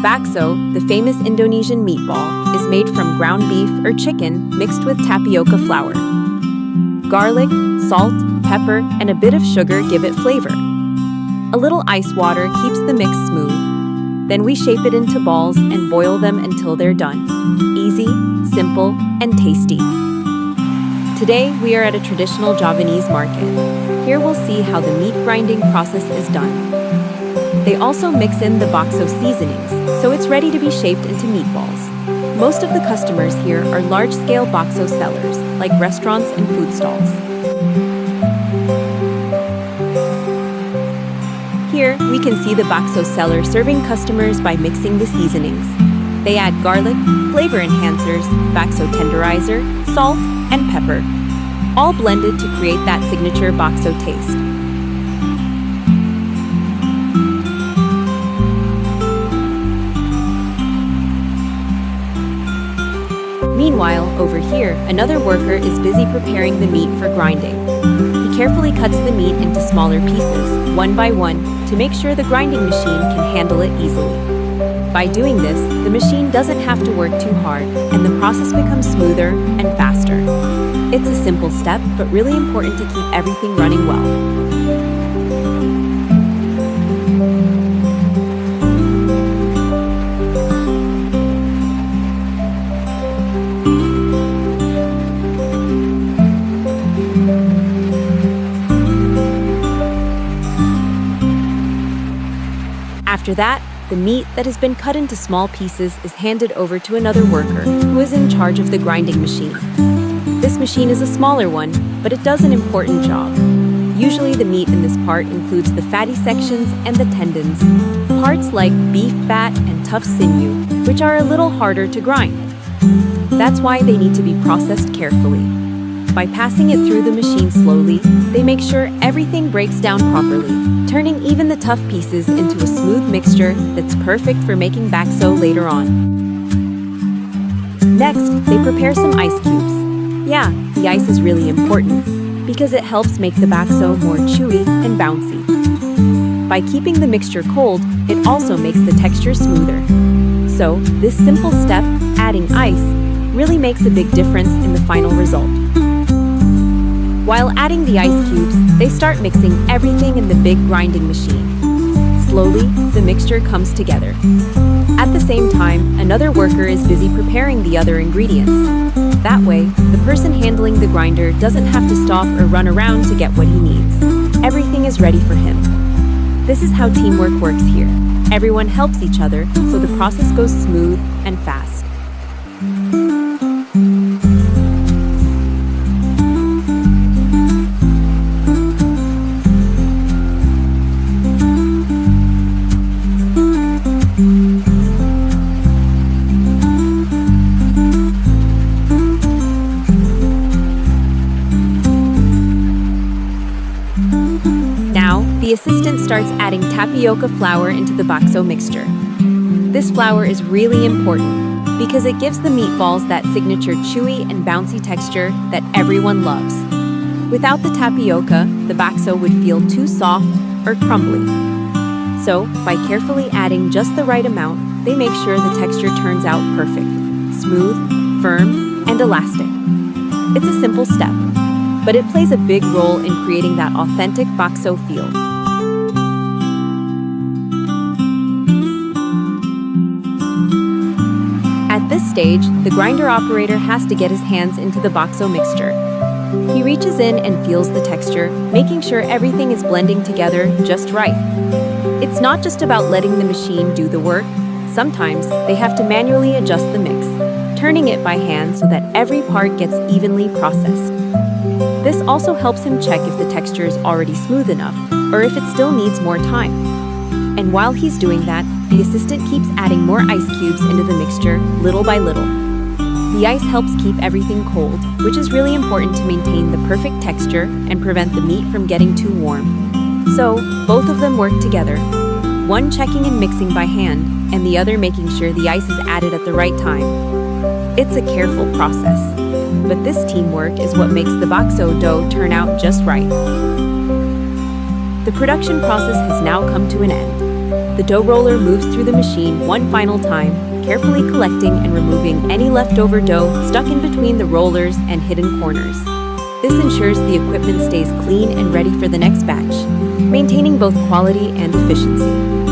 Bakso, the famous Indonesian meatball, is made from ground beef or chicken mixed with tapioca flour. Garlic, salt, pepper, and a bit of sugar give it flavor. A little ice water keeps the mix smooth. Then we shape it into balls and boil them until they're done. Easy, simple, and tasty. Today, we are at a traditional Javanese market. Here we'll see how the meat grinding process is done. They also mix in the bakso seasonings, so it's ready to be shaped into meatballs. Most of the customers here are large-scale bakso sellers, like restaurants and food stalls. Here, we can see the bakso seller serving customers by mixing the seasonings. They add garlic, flavor enhancers, bakso tenderizer, salt, and pepper, all blended to create that signature bakso taste. Meanwhile, over here, another worker is busy preparing the meat for grinding. He carefully cuts the meat into smaller pieces, one by one, to make sure the grinding machine can handle it easily. By doing this, the machine doesn't have to work too hard, and the process becomes smoother and faster. It's a simple step, but really important to keep everything running well. After that, the meat that has been cut into small pieces is handed over to another worker who is in charge of the grinding machine. This machine is a smaller one, but it does an important job. Usually the meat in this part includes the fatty sections and the tendons, parts like beef fat and tough sinew, which are a little harder to grind. That's why they need to be processed carefully. By passing it through the machine slowly, they make sure everything breaks down properly, turning even the tough pieces into a smooth mixture that's perfect for making bakso later on. Next, they prepare some ice cubes. Yeah, the ice is really important, because it helps make the bakso more chewy and bouncy. By keeping the mixture cold, it also makes the texture smoother. So, this simple step, adding ice, really makes a big difference in the final result. While adding the ice cubes, they start mixing everything in the big grinding machine. Slowly, the mixture comes together. At the same time, another worker is busy preparing the other ingredients. That way, the person handling the grinder doesn't have to stop or run around to get what he needs. Everything is ready for him. This is how teamwork works here. Everyone helps each other, so the process goes smooth and fast. The assistant starts adding tapioca flour into the bakso mixture. This flour is really important because it gives the meatballs that signature chewy and bouncy texture that everyone loves. Without the tapioca, the bakso would feel too soft or crumbly. So, by carefully adding just the right amount, they make sure the texture turns out perfect, smooth, firm, and elastic. It's a simple step, but it plays a big role in creating that authentic bakso feel. At this stage, the grinder operator has to get his hands into the bakso mixture. He reaches in and feels the texture, making sure everything is blending together just right. It's not just about letting the machine do the work. Sometimes they have to manually adjust the mix, turning it by hand so that every part gets evenly processed. This also helps him check if the texture is already smooth enough, or if it still needs more time. And while he's doing that, the assistant keeps adding more ice cubes into the mixture, little by little. The ice helps keep everything cold, which is really important to maintain the perfect texture and prevent the meat from getting too warm. So, both of them work together, one checking and mixing by hand, and the other making sure the ice is added at the right time. It's a careful process, but this teamwork is what makes the bakso dough turn out just right. The production process has now come to an end. The dough roller moves through the machine one final time, carefully collecting and removing any leftover dough stuck in between the rollers and hidden corners. This ensures the equipment stays clean and ready for the next batch, maintaining both quality and efficiency.